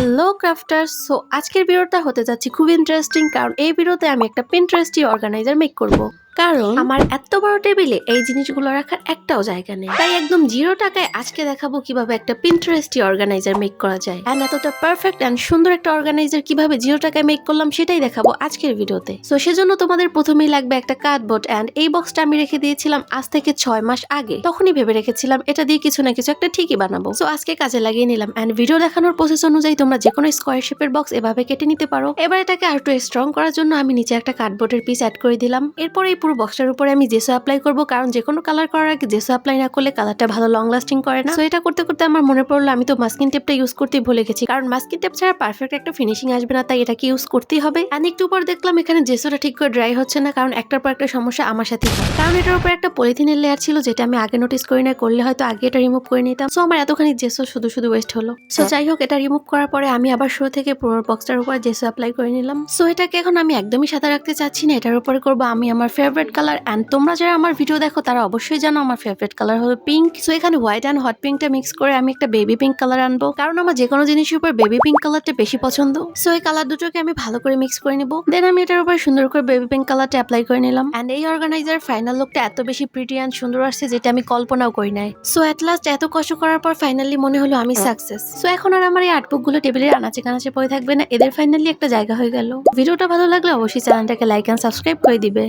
Hello ক্রাফটার্স। So আজকের ভিডিওটা হতে যাচ্ছে খুব ইন্টারেস্টিং, কারণ এই ভিডিওতে আমি একটা পিন্টারেস্টি অর্গানাইজার মেক করব। কারণ আমার এত বড় টেবিলে এই জিনিসগুলো রাখার একটাও জায়গা নেই, তাই একদম 0 টাকায় আজকে দেখাবো কিভাবে একটা পিন্টারেস্টি অর্গানাইজার মেক করা যায়। এন্ড এতটা পারফেক্ট এন্ড সুন্দর একটা অর্গানাইজার কিভাবে 0 টাকায় মেক করলাম সেটাই দেখাবো আজকের ভিডিওতে। সো সেজন্য তোমাদের প্রথমেই লাগবে একটা কার্ডবোর্ড। এন্ড এই বক্সটা আমি রেখে দিয়েছিলাম আজ থেকে 6 মাস আগে। তখনই ভেবে রেখেছিলাম এটা দিয়ে কিছু না কিছু একটা ঠিকই বানাবো। সো আজকে কাজে লাগিয়ে নিলাম। এন্ড ভিডিও দেখানোর প্রসেস অনুযায়ী তোমরা যে কোনো স্কোয়ার শেপের বক্স এভাবে কেটে নিতে পারো। এবার এটাকে আরেকটু স্ট্রং করার জন্য আমি নিচে একটা কার্ডবোর্ডের পিস অ্যাড করে দিলাম। এরপর এই পুরো বক্সটার উপরে আমি জেসো অ্যাপ্লাই করব, কারণ যে কোনো কালার করার আগে জেসো অ্যাপ্লাই না করলে কালারটা ভালো লং লাস্টিং করে না। সো এটা করতে করতে আমার মনে পড়লো আমি তো মাস্কিং টেপটা ইউজ করতে ভুলে গেছি, কারণ মাস্কিং টেপ ছাড়া পারফেক্ট একটা ফিনিশিং আসবে না, তাই এটাকে ইউজ করতেই হবে। আর একটু পর দেখলাম এখানে জেসোটা ঠিক করে ড্রাই হচ্ছে না, কারণ একটার পর একটা সমস্যা আমার সাথে হয়। কারণ এটার উপর একটা পলিথিনের লেয়ার ছিল যেটা আমি আগে নোটিস করি না, করলে হয়তো আগে এটা রিমুভ করে নিতাম। সো আমার এতখানি জেসো শুধু শুধু ওয়েস্ট হলো। সো যাই হোক, এটা রিমুভ করার পরে আমি আবার শুরু থেকে পুরো বক্সটার উপর জেসো অ্যাপ্লাই করে নিলাম। সো এটাকে এখন আমি একদমই সাদা রাখতে চাচ্ছি না, এটার উপরে করবো আমি আমার ফেভারিট কালার। এন্ড তোমরা যারা আমার ভিডিও দেখো তারা অবশ্যই জানো আমার ফেভারিট কালার হলো পিঙ্ক। সো এখানে হোয়াইট এন্ড হট পিঙ্কটা মিক্স করে আমি একটা বেবি পিঙ্ক কালার আনবো, কারণ আমার যে কোনো জিনিসের উপর বেবি পিঙ্ক কালারটা বেশি পছন্দ। সো এই কালার দুটোকে আমি ভালো করে মিক্স করে নিব। দেন আমি এটার উপর সুন্দর করে বেবি পিঙ্ক কালারটা অ্যাপ্লাই করে নিলাম। এন্ড এই অর্গানাইজার ফাইনাল লুকটা এত বেশি প্রিটি এন্ড সুন্দর আসছে যেটা আমি কল্পনাও করি নাই। সো এট লাস্ট এত কষ্ট করার পর ফাইনালি মনে হলো আমি সাকসেস। সো এখন আর আমার এই আর্টবুক গুলো টেবিলের আনাচে কানাচে পড়ে থাকবে না, এদের ফাইনালি একটা জায়গা হয়ে গেল। ভিডিওটা ভালো লাগলে অবশ্যই চ্যানেলটাকে লাইক এন্ড সাবস্ক্রাইব করে দিবে।